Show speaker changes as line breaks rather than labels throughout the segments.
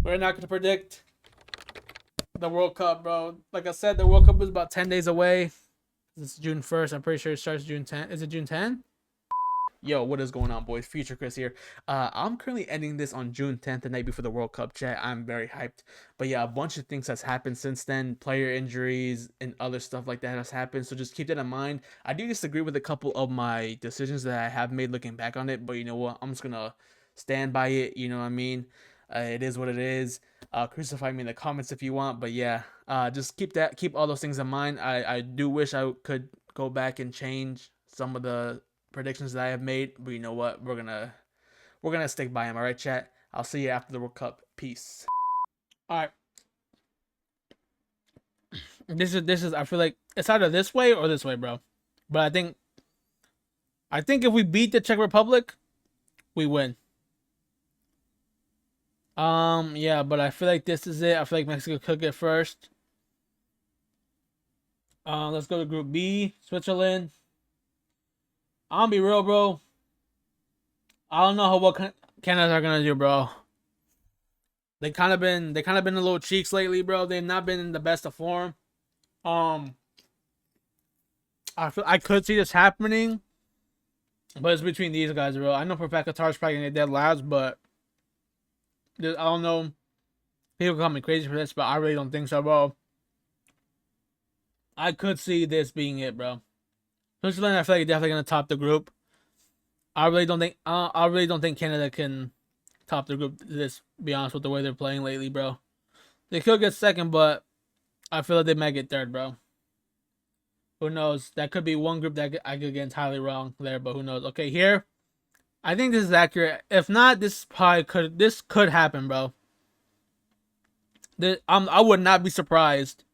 We're not gonna predict the World Cup, bro. Like I said, the World Cup is about 10 days away. It's June 1st. I'm pretty sure it starts June 10th. Is it June 10th? Yo, what is going on, boys? Future Chris here. I'm currently ending this on June 10th, the night before the World Cup. Chat. I'm very hyped. But yeah, a bunch of things has happened since then. Player injuries and other stuff like that has happened. So just keep that in mind. I do disagree with a couple of my decisions that I have made looking back on it. But you know what? I'm just gonna stand by it. You know what I mean? It is what it is. Crucify me in the comments if you want. But yeah, just keep all those things in mind. I do wish I could go back and change some of the predictions that I have made, but you know what? We're gonna stick by him. All right, chat. I'll see you after the World Cup. Peace. All right. This is. I feel like it's either this way or this way, bro. But I think if we beat the Czech Republic, we win. Yeah, but I feel like this is it. I feel like Mexico could get first. Let's go to Group B. Switzerland. I'll be real, bro. I don't know how what Canada are gonna do, bro. They kind of been a little cheeks lately, bro. They've not been in the best of form. Um, I could see this happening, but it's between these guys, bro. I know for a fact Qatar's probably gonna get dead last, but I don't know. People call me crazy for this, but I really don't think so, bro. I could see this being it, bro. Switzerland, I feel like definitely gonna top the group. I really don't think. I really don't think Canada can top the group. This, be honest, with the way they're playing lately, bro. They could get second, but I feel like they might get third, bro. Who knows? That could be one group that I could get entirely wrong there, but who knows? Okay, here, I think this is accurate. If not, this could happen, bro. I would not be surprised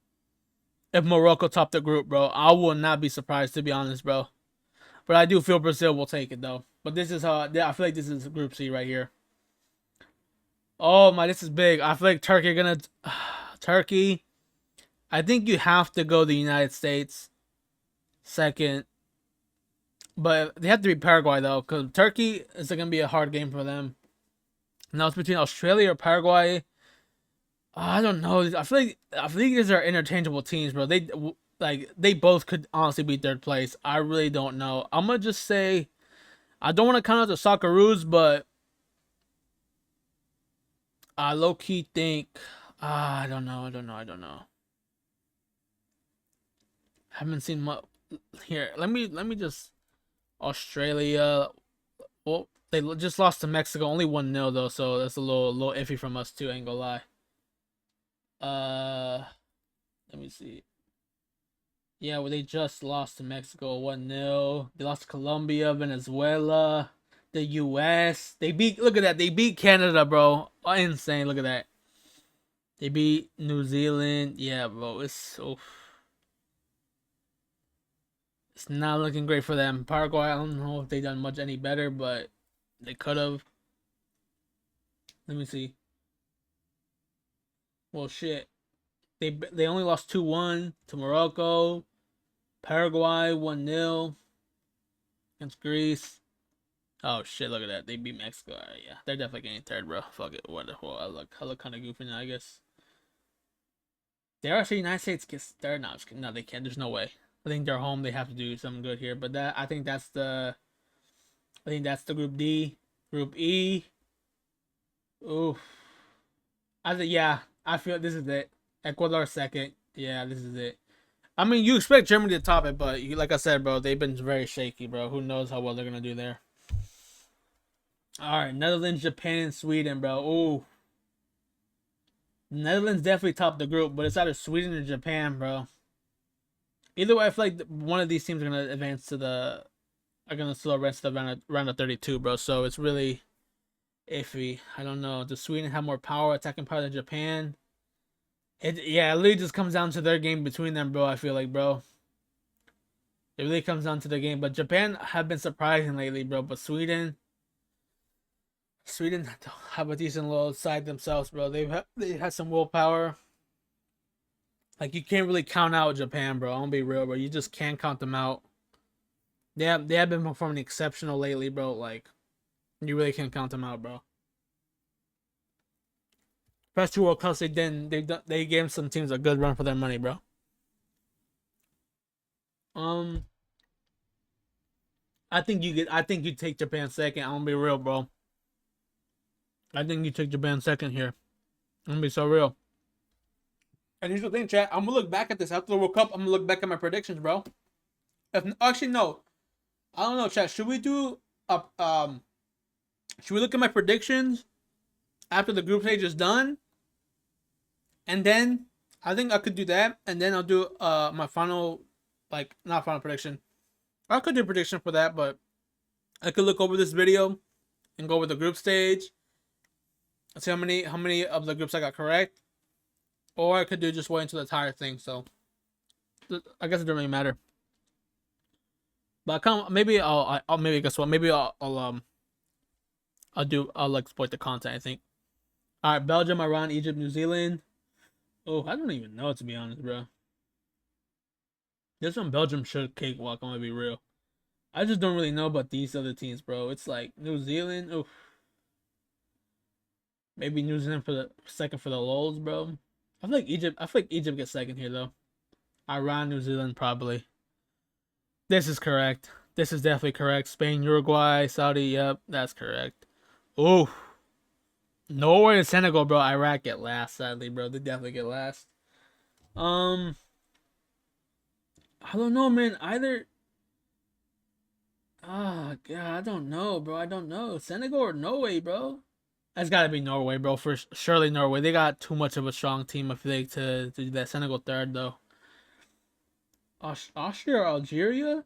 if Morocco topped the group, bro. I would not be surprised, to be honest, bro. But I do feel Brazil will take it though. But this is how I feel like this is Group C right here. Oh my, this is big. I feel like Turkey gonna Turkey. I think you have to go the United States second, but they have to be Paraguay though, because Turkey is gonna be a hard game for them. Now it's between Australia or Paraguay. I don't know. I feel like these are interchangeable teams, bro. They both could honestly be third place. I really don't know. I'm gonna just say I don't want to count out the Socceroos, but I low key think I don't know. Haven't seen much here. Let me just Australia. Well, they just lost to Mexico, only 1-0 though, so that's a little iffy from us too. Ain't gonna lie. Uh, Let me see. Yeah, well, they just lost to Mexico 1-0. They lost to Colombia, Venezuela, the U.S. They beat. Look at that. They beat Canada, bro. Insane. Look at that. They beat New Zealand. Yeah, bro. It's not looking great for them. Paraguay, I don't know if they done much any better, but they could have. Let me see. Well, shit. They only lost 2-1 to Morocco. Paraguay 1-0 against Greece. Oh shit! Look at that. They beat Mexico. Right, yeah, they're definitely getting third, bro. Fuck it. What the hell? I look kind of goofy now. I guess. They're actually United States gets third. No, they can't. There's no way. I think they're home. They have to do something good here. But I think that's the Group D. Group E. Oof. Yeah. I feel this is it. Ecuador second. Yeah, this is it. I mean, you expect Germany to top it, but like I said, bro, they've been very shaky, bro. Who knows how well they're gonna do there? All right, Netherlands, Japan, and Sweden, bro. Ooh, Netherlands definitely topped the group, but it's either Sweden or Japan, bro. Either way, I feel like one of these teams are gonna advance to the are gonna still advance to the round of 32, bro. So it's really iffy. I don't know. Does Sweden have more power, attacking power than Japan? It really just comes down to their game between them, bro. I feel like, bro. It really comes down to the game. But Japan have been surprising lately, bro. But Sweden have a decent little side themselves, bro. They had some willpower. Like you can't really count out Japan, bro. I'm gonna be real, bro. You just can't count them out. They have been performing exceptional lately, bro. Like you really can't count them out, bro. First two World Cups they gave some teams a good run for their money, bro. Um, I think you take Japan second. I'm gonna be real, bro. I think you take Japan second here. I'm gonna be so real. And here's the thing, chat. I'm gonna look back at this after the World Cup. I'm gonna look back at my predictions, bro. If actually no, I don't know, chat. Should we do a Should we look at my predictions after the group stage is done, and then I think I could do that, and then I'll do my final, like not final prediction. I could do a prediction for that, but I could look over this video and go over the group stage. See how many of the groups I got correct, or I could do just wait until the entire thing. So I guess it doesn't really matter. But I kind of, maybe I'll maybe guess what? Maybe I'll exploit the content. I think. All right, Belgium, Iran, Egypt, New Zealand. Oh, I don't even know, to be honest, bro. This one Belgium should cakewalk. I'm gonna be real. I just don't really know about these other teams, bro. It's like New Zealand. Oh, maybe New Zealand for the second for the lols, bro. I feel like Egypt gets second here though. Iran, New Zealand, probably. This is correct. This is definitely correct. Spain, Uruguay, Saudi. Yep, that's correct. Oh, Norway and Senegal, bro. Iraq get last, sadly, bro. They definitely get last. I don't know, man. Either. Ah, God, I don't know, bro. I don't know. Senegal or Norway, bro. That's got to be Norway, bro. For surely Norway. They got too much of a strong team. I feel like to do that. Senegal third though. Austria or Algeria?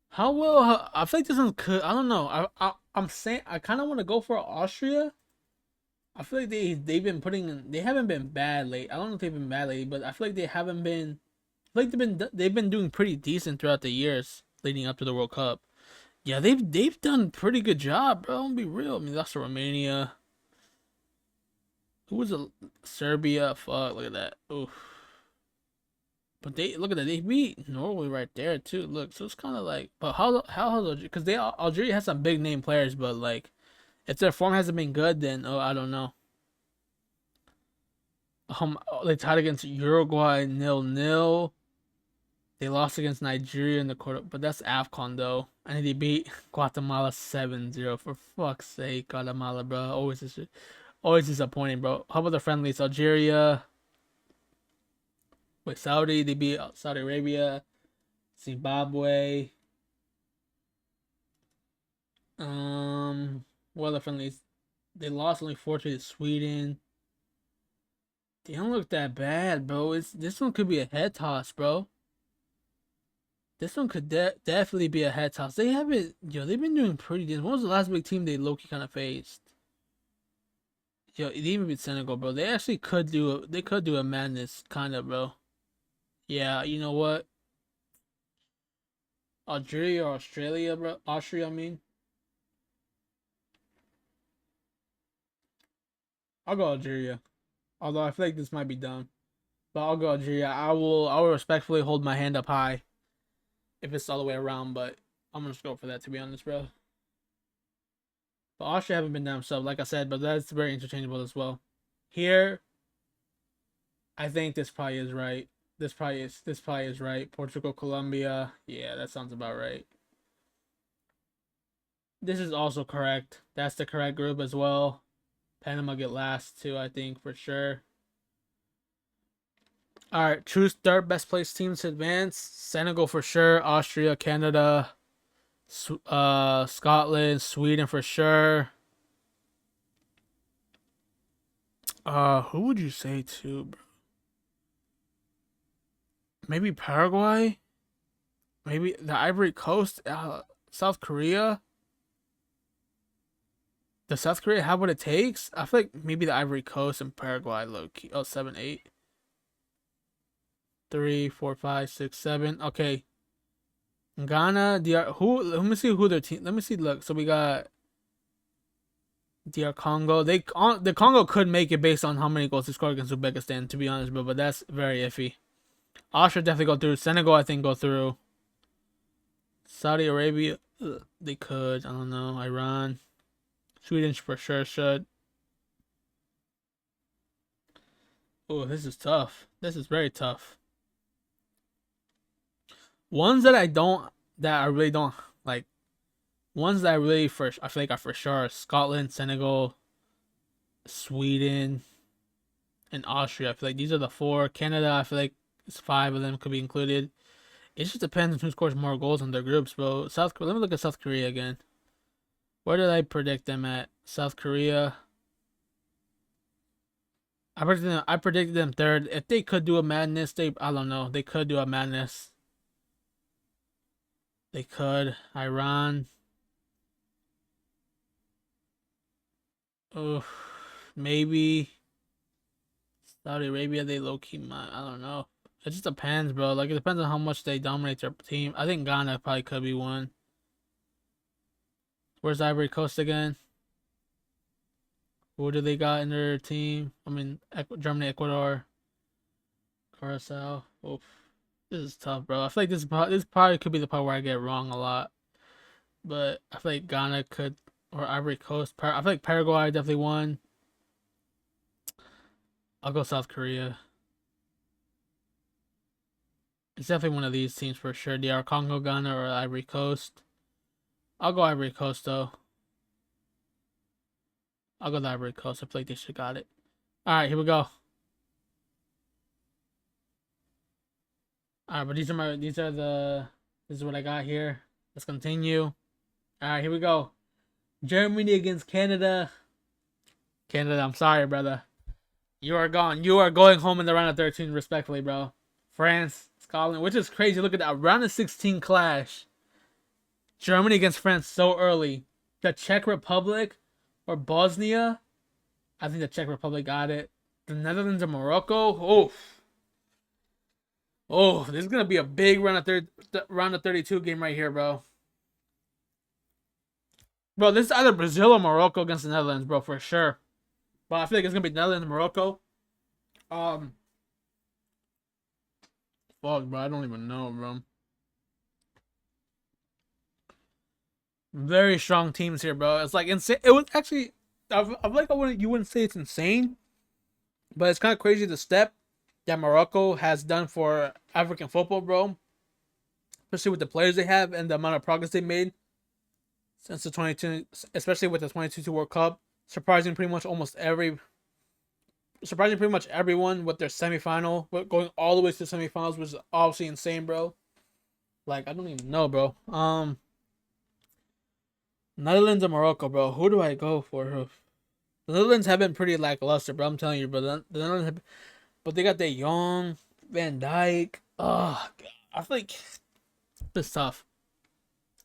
How well? I feel like this one could. I don't know. I'm saying I kind of want to go for Austria. I feel like they've been putting. They haven't been bad late. I don't know if they've been bad lately, but I feel like they haven't been. I feel like they've been doing pretty decent throughout the years leading up to the World Cup. Yeah, they've done pretty good job, bro. I'm gonna be real. I mean, that's Romania. Who was it? Serbia. Fuck, look at that. Oof. But they look at that. They beat Norway right there too. Look, so it's kind of like, but how has Algeria? Because Algeria has some big name players, but like, if their form hasn't been good, then I don't know. They tied against Uruguay 0-0. They lost against Nigeria in the quarter, but that's AFCON though. And they beat Guatemala 7-0. For fuck's sake, Guatemala, bro. Always disappointing, bro. How about the friendlies? Algeria. Wait, Saudi. They beat Saudi Arabia. Zimbabwe. What other friendlies? They lost only 4 to Sweden. They don't look that bad, bro. This one could be a head toss, bro. This one could definitely be a head toss. They've been doing pretty decent. When was the last big team they low-key kind of faced? Yo, they even beat Senegal, bro. They actually could do a madness, kind of, bro. Yeah, you know what? Algeria or Australia, bro. Austria, I mean. I'll go Algeria. Although I feel like this might be dumb. But I'll go Algeria. I will respectfully hold my hand up high if it's all the way around, but I'm gonna just go for that, to be honest, bro. But Austria haven't been down sub, like I said, but that's very interchangeable as well. Here, I think this probably is right. This probably is right. Portugal, Colombia. Yeah, that sounds about right. This is also correct. That's the correct group as well. Panama get last too, I think, for sure. All right, choose third best placed teams to advance. Senegal for sure. Austria, Canada, Scotland, Sweden for sure. Who would you say to, bro? Maybe Paraguay. Maybe the Ivory Coast. South Korea. Does South Korea have what it takes? I feel like maybe the Ivory Coast and Paraguay low key. Oh, 7, 8. 3, 4, 5, 6, 7. Okay. Ghana, DR. Let me see who their team. Let me see. Look, so we got DR Congo. The Congo could make it based on how many goals they scored against Uzbekistan. To be honest, but that's very iffy. Austria definitely go through. Senegal, I think, go through. Saudi Arabia, they could. I don't know. Iran, Sweden for sure should. Oh, this is tough. This is very tough. Ones that I really don't like. Ones that I really I feel like are for sure are Scotland, Senegal, Sweden, and Austria. I feel like these are the four. Canada, I feel like it's five of them could be included. It just depends on who scores more goals in their groups, bro. Let me look at South Korea again. Where did I predict them at? South Korea. I predicted them third. If they could do a madness, I don't know. They could do a madness. They could. Iran. Oh, maybe Saudi Arabia. They low key might. I don't know. It just depends, bro. Like it depends on how much they dominate their team. I think Ghana probably could be one. Where's Ivory Coast again? Who do they got in their team? I mean, Germany, Ecuador, Curacao. Oof. This is tough, bro. I feel like this probably could be the part where I get wrong a lot. But I feel like Ghana could, or Ivory Coast. I feel like Paraguay definitely won. I'll go South Korea. It's definitely one of these teams for sure. DR Congo, Ghana, or Ivory Coast. I'll go Ivory Coast though. I'll go the Ivory Coast. I feel like they should got it. All right, here we go. All right, but this is what I got here. Let's continue. All right, here we go. Germany against Canada. Canada, I'm sorry, brother. You are gone. You are going home in the round of 13, respectfully, bro. France, Scotland, which is crazy. Look at that round of 16 clash. Germany against France so early. The Czech Republic or Bosnia. I think the Czech Republic got it. The Netherlands and Morocco. Oh, this is gonna be a big round of 32 game right here, bro. Bro, this is either Brazil or Morocco against the Netherlands, bro, for sure. But I feel like it's gonna be Netherlands and Morocco. Fuck, bro, I don't even know, bro. Very strong teams here, bro. It's like insane. It was actually, I feel like you wouldn't say it's insane, but it's kind of crazy the step that Morocco has done for African football, bro. Especially with the players they have and the amount of progress they made since the 22, especially with the 2022 World Cup, surprising pretty much everyone with their semifinal, going all the way to the semifinals, which is obviously insane, bro. Like I don't even know, bro. Netherlands or Morocco, bro. Who do I go for? The Netherlands have been pretty lackluster, bro. I'm telling you, bro. The Netherlands have, but they got De Jong, Van Dijk. Oh, God. I feel like this tough.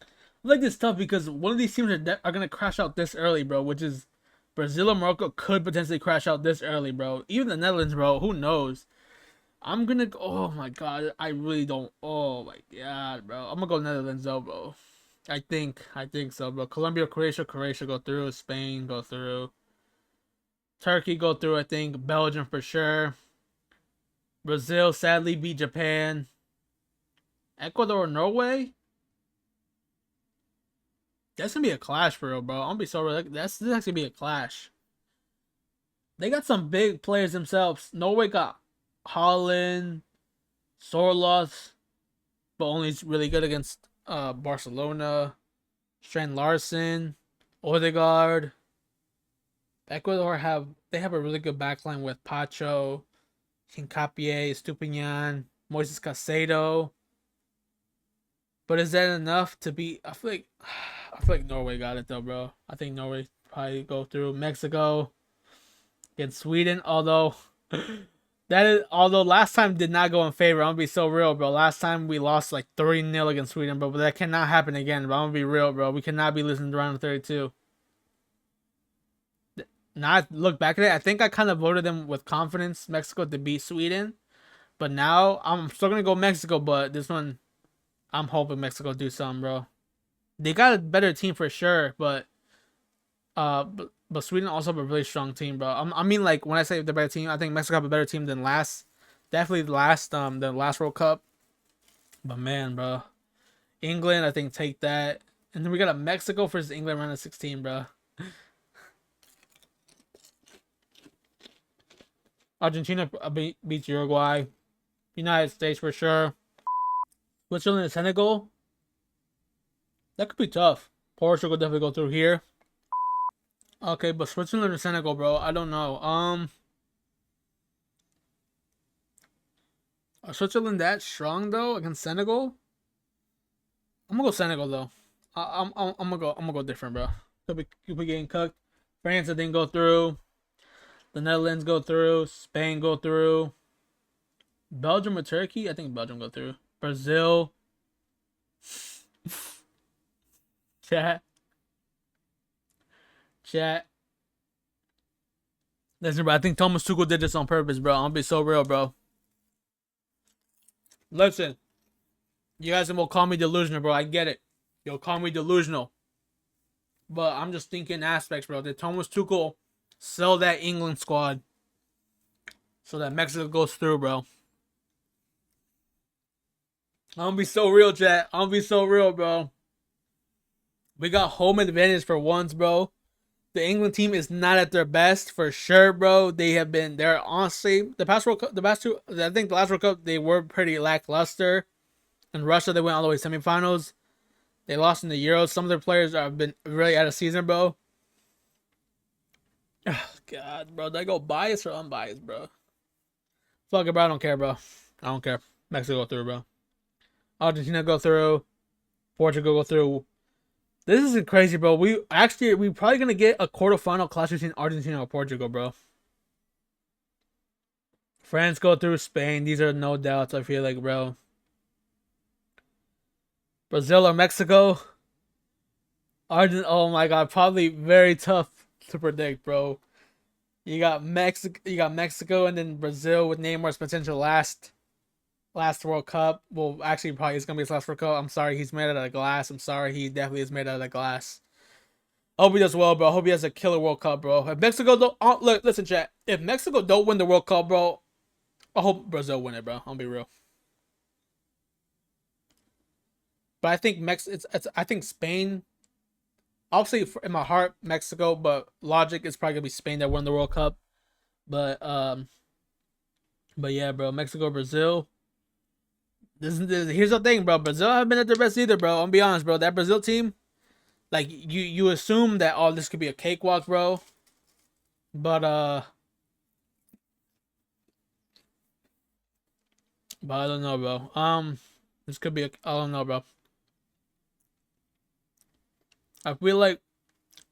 I feel like this tough because one of these teams are gonna crash out this early, bro. Which is Brazil or Morocco could potentially crash out this early, bro. Even the Netherlands, bro. Who knows? I'm gonna go. Oh my God, I really don't. Oh my God, bro. I'm gonna go Netherlands though, bro. I think so, bro. Colombia, Croatia go through. Spain go through. Turkey go through. I think Belgium for sure. Brazil sadly beat Japan. Ecuador, Norway. That's gonna be a clash for real, bro. I'm gonna be so real. This is actually be a clash. They got some big players themselves. Norway got Holland, Sorloth, but only really good against Barcelona. Strand Larson, Odegaard. Ecuador have a really good backline with Pacho, Hincapié, Stupinian, Moises Caicedo. But is that enough to beat? I feel like Norway got it though, bro. I think Norway probably go through. Mexico against Sweden, although last time did not go in favor. I'm gonna be so real, bro. Last time we lost like 3-0 against Sweden, bro. But that cannot happen again, bro. I'm gonna be real, bro. We cannot be losing to round of 32. Now I look back at it, I think I kind of voted them with confidence, Mexico to beat Sweden. But now I'm still gonna go Mexico, but this one I'm hoping Mexico do something, bro. They got a better team for sure, but Sweden also have a really strong team, bro. I mean, like when I say the better team, I think Mexico have a better team than definitely the last World Cup. But man, bro, England, I think take that, and then we got a Mexico versus England round of 16, bro. Argentina beats Uruguay. United States for sure. Switzerland and Senegal. That could be tough. Portugal definitely go through here. Okay, but Switzerland or Senegal, bro. I don't know. Are Switzerland that strong though against Senegal? I'm gonna go Senegal though. I'm gonna go different, bro. Could be getting cooked. France I think go through. The Netherlands go through. Spain go through. Belgium or Turkey? I think Belgium go through. Brazil. Chat. Chat. Listen, bro. I think Thomas Tuchel did this on purpose, bro. I'm gonna be so real, bro. Listen. You guys will call me delusional, bro. I get it. You'll call me delusional. But I'm just thinking aspects, bro. Did Thomas Tuchel sell that England squad so that Mexico goes through, bro? I'm gonna be so real, chat. I'm gonna be so real, bro. We got home advantage for once, bro. The England team is not at their best for sure, bro. They're honestly the past World Cup, the past two. I think the last World Cup they were pretty lackluster. In Russia, they went all the way to semifinals. They lost in the Euros. Some of their players have been really out of season, bro. Oh, God, bro. Did I go biased or unbiased, bro? Fuck it, bro. I don't care, bro. I don't care. Mexico go through, bro. Argentina go through. Portugal go through. This is crazy, bro. We probably gonna get a quarterfinal clash between Argentina or Portugal, bro. France go through Spain. These are no doubts. I feel like, bro. Brazil or Mexico. Oh my God, probably very tough to predict, bro. You got Mexico, and then Brazil with Neymar's potential last World Cup. Well, actually, probably it's gonna be his last World Cup. I'm sorry, he's made out of glass. I'm sorry, he definitely is made out of glass. I hope he does well, bro. I hope he has a killer World Cup, bro. If Mexico don't listen, chat. If Mexico don't win the World Cup, bro, I hope Brazil win it, bro. I'll be real. But I think I think Spain. Obviously, in my heart, Mexico, but logic is probably gonna be Spain that won the World Cup. But yeah, bro, Mexico, Brazil. Here's the thing, bro. Brazil haven't been at their best either, bro. I'm be honest, bro. That Brazil team, like you assume that this could be a cakewalk, bro. But I don't know, bro. This could be I don't know, bro. I feel like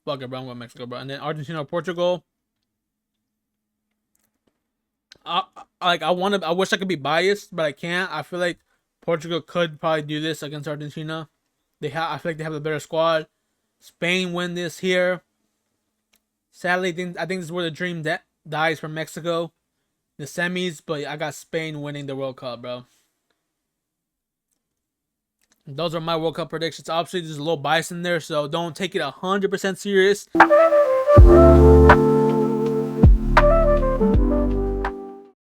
fuck it, bro. I'm going Mexico, bro. And then Argentina, Portugal. I wish I could be biased, but I can't. I feel like Portugal could probably do this against Argentina. I feel like they have a better squad. Spain win this here. Sadly, I think this is where the dream dies for Mexico. The semis, but I got Spain winning the World Cup, bro. Those are my World Cup predictions. Obviously, there's a little bias in there, so don't take it 100% serious.